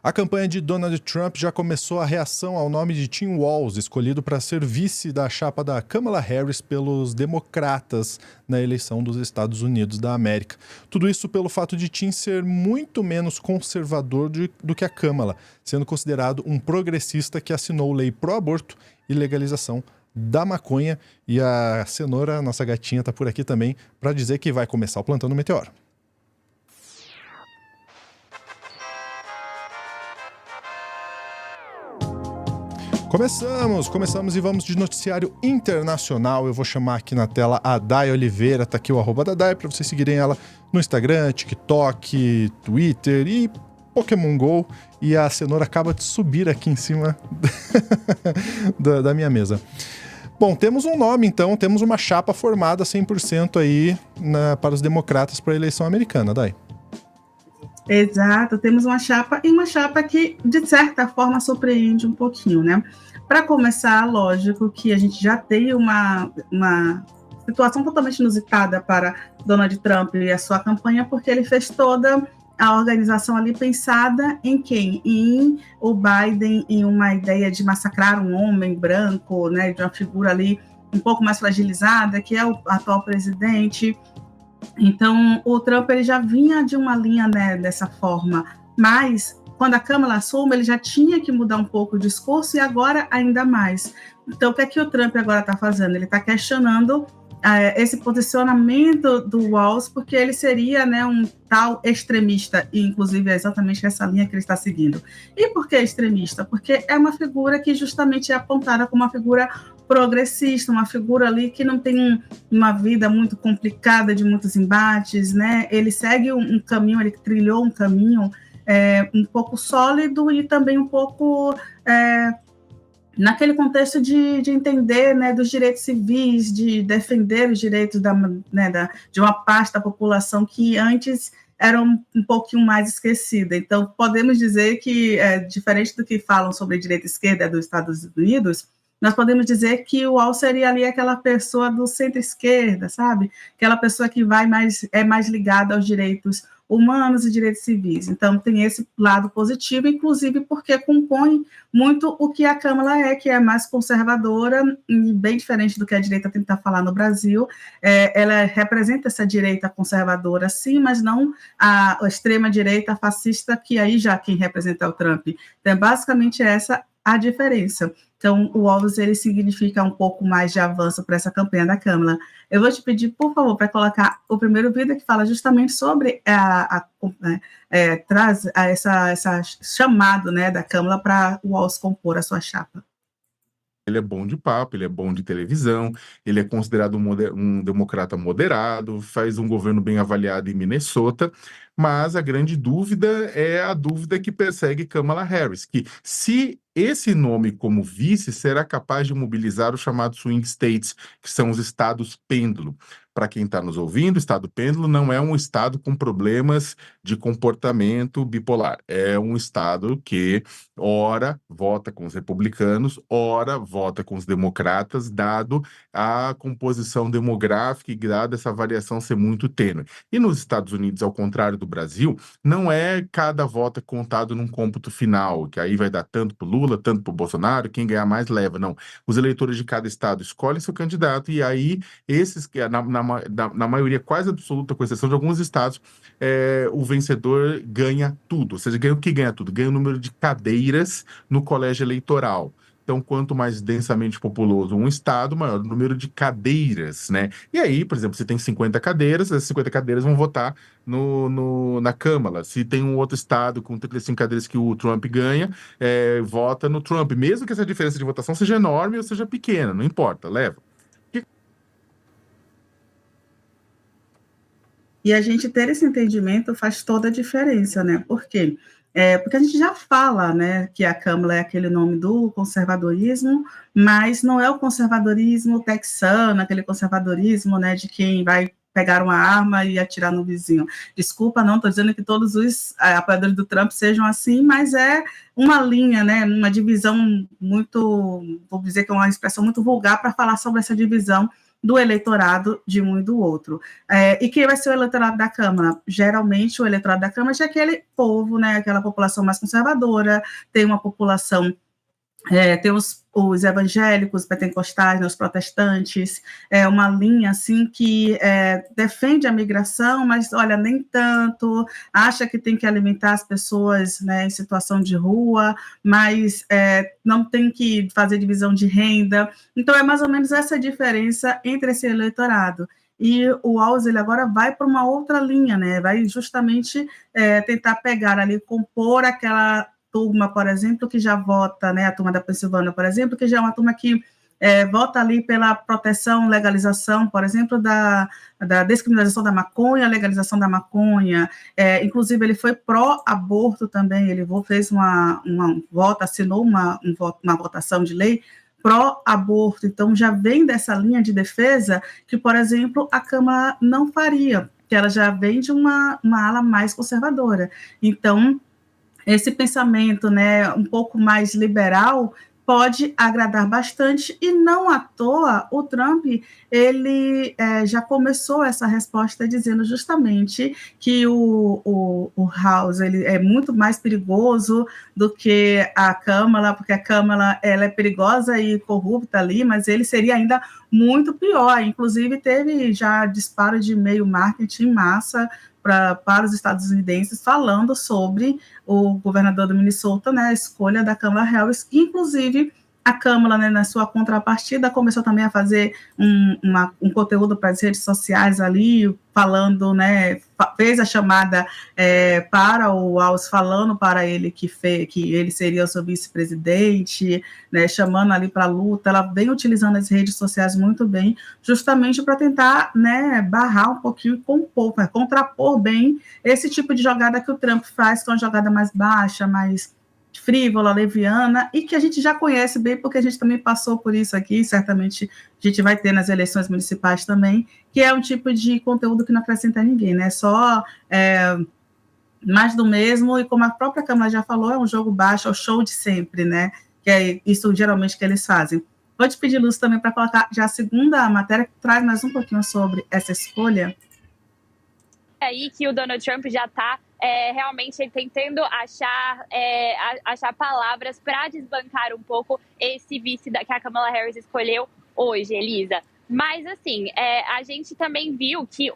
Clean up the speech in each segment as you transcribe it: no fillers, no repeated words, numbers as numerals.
A campanha de Donald Trump já começou a reação ao nome de Tim Walz, escolhido para ser vice da chapa da Kamala Harris pelos democratas na eleição dos Estados Unidos da América. Tudo isso pelo fato de Tim ser muito menos conservador do que a Kamala, sendo considerado um progressista que assinou lei pró-aborto e legalização da maconha. E a Cenoura, nossa gatinha, está por aqui também para dizer que vai começar o Plantão do Meteoro. Começamos e vamos de noticiário internacional. Eu vou chamar aqui na tela a Day Oliveira, tá aqui o @da Day, para vocês seguirem ela no Instagram, TikTok, Twitter e Pokémon GO. E a Cenoura acaba de subir aqui em cima da minha mesa. Bom, temos um nome então, temos uma chapa formada 100% aí para os democratas para a eleição americana, Day. Exato, temos uma chapa que, de certa forma, surpreende um pouquinho, né? Para começar, lógico que a gente já tem uma situação totalmente inusitada para Donald Trump e a sua campanha, porque ele fez toda a organização ali pensada em quem? Em o Biden, em uma ideia de massacrar um homem branco, né? De uma figura ali um pouco mais fragilizada, que é o atual presidente. Então, o Trump ele já vinha de uma linha, né, dessa forma, mas quando a Kamala assume, ele já tinha que mudar um pouco o discurso e agora ainda mais. Então, o que é que o Trump agora está fazendo? Ele está questionando esse posicionamento do Walz, porque ele seria, né, um tal extremista, e inclusive é exatamente essa linha que ele está seguindo. E por que extremista? Porque é uma figura que justamente é apontada como uma figura progressista, uma figura ali que não tem uma vida muito complicada, de muitos embates, né? Ele segue um caminho, ele trilhou um caminho um pouco sólido e também um pouco naquele contexto de entender, né, dos direitos civis, de defender os direitos de uma parte da população que antes era um pouquinho mais esquecida. Então, podemos dizer que, diferente do que falam sobre direita e esquerda dos Estados Unidos, nós podemos dizer que o Walz seria ali aquela pessoa do centro-esquerda, sabe? Aquela pessoa que é mais ligada aos direitos humanos e direitos civis. Então, tem esse lado positivo, inclusive porque compõe muito o que a Kamala que é mais conservadora, e bem diferente do que a direita tenta falar no Brasil. Ela representa essa direita conservadora, sim, mas não a extrema-direita fascista, que aí já quem representa é o Trump. Então, basicamente essa a diferença. Então, o Walz, ele significa um pouco mais de avanço para essa campanha da Kamala. Eu vou te pedir, por favor, para colocar o primeiro vídeo que fala justamente sobre essa chamado, né, da Kamala para o Walz compor a sua chapa. Ele é bom de papo, ele é bom de televisão, ele é considerado um democrata moderado, faz um governo bem avaliado em Minnesota, mas a grande dúvida é a dúvida que persegue Kamala Harris, que se esse nome como vice será capaz de mobilizar os chamados swing states, que são os estados pêndulo. Para quem está nos ouvindo, o estado pêndulo não é um estado com problemas de comportamento bipolar, é um estado que ora vota com os republicanos, ora vota com os democratas, dado a composição demográfica e dado essa variação ser muito tênue. E nos Estados Unidos, ao contrário do Brasil, não é cada voto contado num cômputo final, que aí vai dar tanto para o Lula, tanto para o Bolsonaro, quem ganhar mais leva. Não. Os eleitores de cada estado escolhem seu candidato e aí esses, na maioria quase absoluta, com exceção de alguns estados, o vencedor ganha tudo. Ou seja, ganha o que ganha tudo? Ganha o número de cadeiras no colégio eleitoral. Então, quanto mais densamente populoso um estado, maior o número de cadeiras, né? E aí, por exemplo, se tem 50 cadeiras, essas 50 cadeiras vão votar na Câmara. Se tem um outro estado com 35 cadeiras que o Trump ganha, vota no Trump. Mesmo que essa diferença de votação seja enorme ou seja pequena, não importa, leva. E a gente ter esse entendimento faz toda a diferença, né? Por quê? Porque a gente já fala, né, que a Kamala é aquele nome do conservadorismo, mas não é o conservadorismo texano, aquele conservadorismo, né, de quem vai pegar uma arma e atirar no vizinho. Desculpa, não estou dizendo que todos os apoiadores do Trump sejam assim, mas é uma linha, né, uma divisão muito, vou dizer que é uma expressão muito vulgar para falar sobre essa divisão do eleitorado de um e do outro. E quem vai ser o eleitorado da Câmara? Geralmente, o eleitorado da Câmara é aquele povo, né, aquela população mais conservadora, tem uma população tem os evangélicos, pentecostais, né, os protestantes, uma linha assim que defende a migração, mas olha, nem tanto, acha que tem que alimentar as pessoas, né, em situação de rua, mas não tem que fazer divisão de renda. Então, é mais ou menos essa diferença entre esse eleitorado. E o Walz, ele agora vai para uma outra linha, né? Vai justamente tentar pegar ali, compor aquela turma, por exemplo, que já vota, né, a turma da Pensilvânia, por exemplo, que já é uma turma que vota ali pela proteção, legalização, por exemplo, da descriminalização da maconha, legalização da maconha, inclusive ele foi pró-aborto também, ele fez uma voto, assinou uma votação de lei pró-aborto, então já vem dessa linha de defesa que, por exemplo, a Câmara não faria, que ela já vem de uma ala mais conservadora. Então, esse pensamento, né, um pouco mais liberal pode agradar bastante, e não à toa o Trump, ele já começou essa resposta dizendo justamente que o House ele é muito mais perigoso do que a Câmara, porque a Câmara ela é perigosa e corrupta ali, mas ele seria ainda muito pior, inclusive teve já disparo de e-mail marketing em massa para os estadunidenses, falando sobre o governador do Minnesota, né, a escolha da Kamala Harris, que, inclusive, a Câmara, né, na sua contrapartida, começou também a fazer um conteúdo para as redes sociais ali, falando, né, fez a chamada para o Walz, falando para ele que ele seria o seu vice-presidente, né, chamando ali para a luta. Ela vem utilizando as redes sociais muito bem, justamente para tentar, né, barrar um pouquinho, compor, contrapor bem esse tipo de jogada que o Trump faz, que é uma jogada mais baixa, mais frívola, leviana, e que a gente já conhece bem, porque a gente também passou por isso aqui, certamente a gente vai ter nas eleições municipais também, que é um tipo de conteúdo que não acrescenta a ninguém, né? Só mais do mesmo, e como a própria Câmara já falou, é um jogo baixo, é o show de sempre, né? Que é isso geralmente que eles fazem. Vou te pedir, Lúcio, também para colocar já a segunda matéria, que traz mais um pouquinho sobre essa escolha. É aí que o Donald Trump já está realmente tentando achar palavras para desbancar um pouco esse vice que a Kamala Harris escolheu hoje, Elisa. Mas, assim, a gente também viu que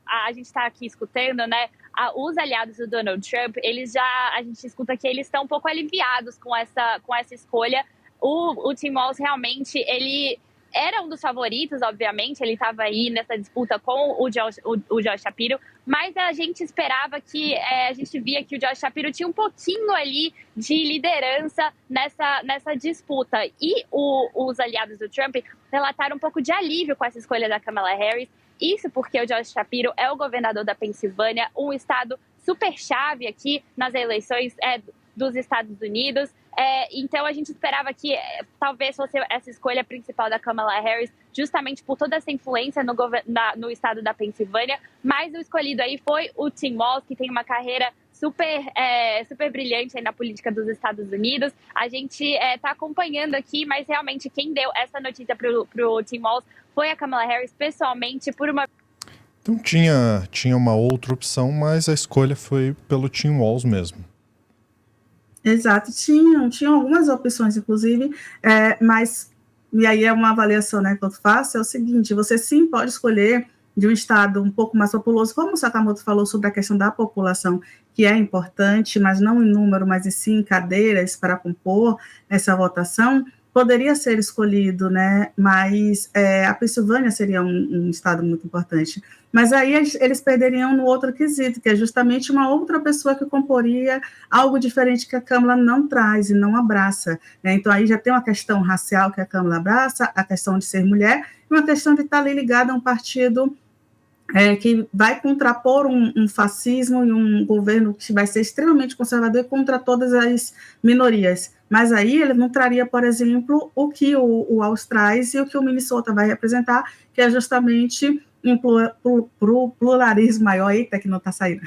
a gente está aqui escutando, né, os aliados do Donald Trump, a gente escuta que eles estão um pouco aliviados com essa escolha. O Tim Walz realmente, ele era um dos favoritos, obviamente, ele estava aí nessa disputa com o Josh Shapiro, mas a gente esperava a gente via que o Josh Shapiro tinha um pouquinho ali de liderança nessa disputa. E os aliados do Trump relataram um pouco de alívio com essa escolha da Kamala Harris, isso porque o Josh Shapiro é o governador da Pensilvânia, um estado super chave aqui nas eleições dos Estados Unidos. Então a gente esperava que talvez fosse essa escolha principal da Kamala Harris, justamente por toda essa influência no estado da Pensilvânia, mas o escolhido aí foi o Tim Walz, que tem uma carreira super brilhante aí na política dos Estados Unidos. A gente está acompanhando aqui, mas realmente quem deu essa notícia pro Tim Walz foi a Kamala Harris pessoalmente, por uma... Então tinha uma outra opção, mas a escolha foi pelo Tim Walz mesmo. Exato, tinham algumas opções, inclusive, mas, e aí é uma avaliação, né, que eu faço, é o seguinte, você sim pode escolher de um estado um pouco mais populoso, como o Sakamoto falou sobre a questão da população, que é importante, mas não em número, mas sim em cadeiras para compor essa votação, poderia ser escolhido, né, mas a Pensilvânia seria um estado muito importante. Mas aí eles perderiam no outro quesito, que é justamente uma outra pessoa que comporia algo diferente que a Câmara não traz e não abraça, né? Então aí já tem uma questão racial que a Câmara abraça, a questão de ser mulher, e uma questão de estar ali ligada a um partido que vai contrapor um fascismo e um governo que vai ser extremamente conservador contra todas as minorias. Mas aí ele não traria, por exemplo, o que o Walz traz e o que o Minnesota vai representar, que é justamente um pluralismo maior, eita, que não está saindo,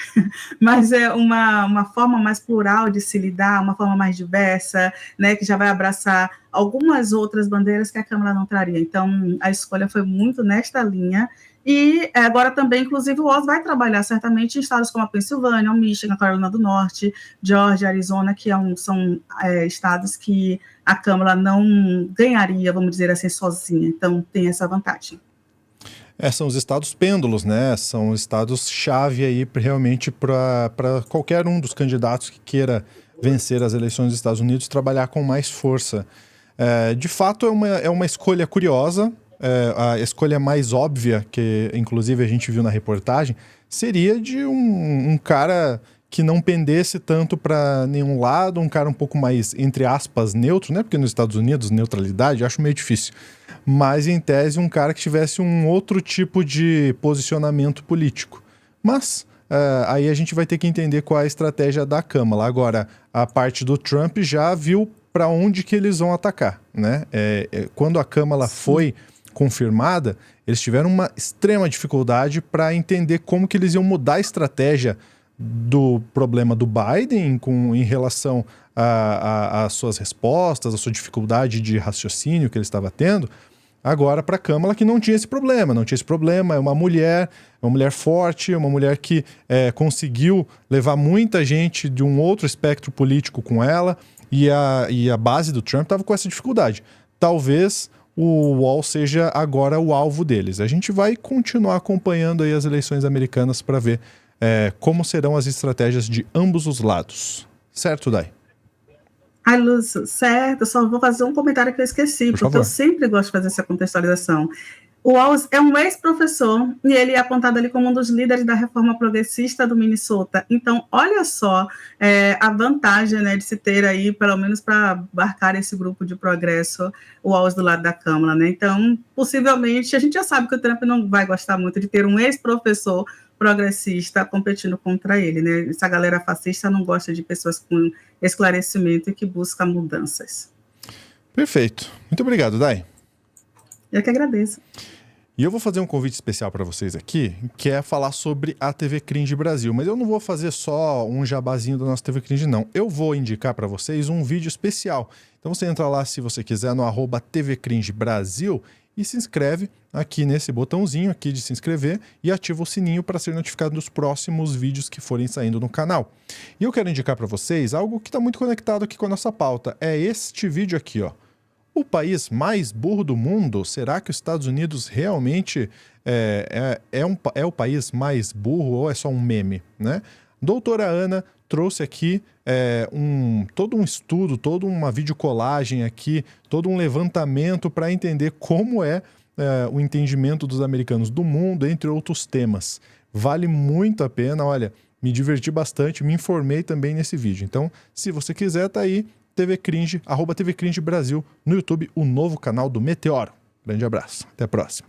mas é uma forma mais plural de se lidar, uma forma mais diversa, né, que já vai abraçar algumas outras bandeiras que a Câmara não traria. Então, a escolha foi muito nesta linha. E agora também, inclusive, o Walz vai trabalhar certamente em estados como a Pensilvânia, o Michigan, a Carolina do Norte, Georgia, Arizona, que são estados que a Câmara não ganharia, vamos dizer assim, sozinha. Então, tem essa vantagem. São os estados pêndulos, né? São estados-chave aí realmente para qualquer um dos candidatos que queira vencer as eleições dos Estados Unidos trabalhar com mais força. De fato, é uma escolha curiosa. A escolha mais óbvia, que inclusive a gente viu na reportagem, seria de um cara que não pendesse tanto para nenhum lado, um cara um pouco mais, entre aspas, neutro, né? Porque nos Estados Unidos, neutralidade, eu acho meio difícil. Mas, em tese, um cara que tivesse um outro tipo de posicionamento político. Mas aí a gente vai ter que entender qual é a estratégia da Câmara. Agora, a parte do Trump já viu para onde que eles vão atacar, né? Quando a Câmara foi confirmada, eles tiveram uma extrema dificuldade para entender como que eles iam mudar a estratégia do problema do Biden em relação às suas respostas, a sua dificuldade de raciocínio que ele estava tendo, agora para a Câmara que não tinha esse problema. É uma mulher forte, uma mulher que conseguiu levar muita gente de um outro espectro político com ela, e a base do Trump estava com essa dificuldade. Talvez o Walz seja agora o alvo deles. A gente vai continuar acompanhando aí as eleições americanas para ver como serão as estratégias de ambos os lados. Certo, Dai? Ai, Lúcio, certo. Só vou fazer um comentário que eu esqueci, porque eu sempre gosto de fazer essa contextualização. O Walz é um ex-professor e ele é apontado ali como um dos líderes da reforma progressista do Minnesota. Então, olha só a vantagem, né, de se ter aí, pelo menos para abarcar esse grupo de progresso, o Walz do lado da Câmara, né? Então, possivelmente, a gente já sabe que o Trump não vai gostar muito de ter um ex-professor progressista competindo contra ele, né? Essa galera fascista não gosta de pessoas com esclarecimento e que busca mudanças. Perfeito. Muito obrigado, Dai. Eu que agradeço. E eu vou fazer um convite especial para vocês aqui, que é falar sobre a TV Cringe Brasil. Mas eu não vou fazer só um jabazinho da nossa TV Cringe, não. Eu vou indicar para vocês um vídeo especial. Então você entra lá, se você quiser, no @TV Cringe Brasil e se inscreve aqui nesse botãozinho aqui de se inscrever e ativa o sininho para ser notificado dos próximos vídeos que forem saindo no canal. E eu quero indicar para vocês algo que está muito conectado aqui com a nossa pauta. É este vídeo aqui, ó. O país mais burro do mundo? Será que os Estados Unidos realmente é o país mais burro ou é só um meme, né? Doutora Ana trouxe aqui todo um estudo, toda uma videocolagem aqui, todo um levantamento para entender como o entendimento dos americanos do mundo, entre outros temas. Vale muito a pena, olha, me diverti bastante, me informei também nesse vídeo. Então, se você quiser, tá aí, TV Cringe, @TV Cringe Brasil, no YouTube, o novo canal do Meteoro. Grande abraço, até a próxima.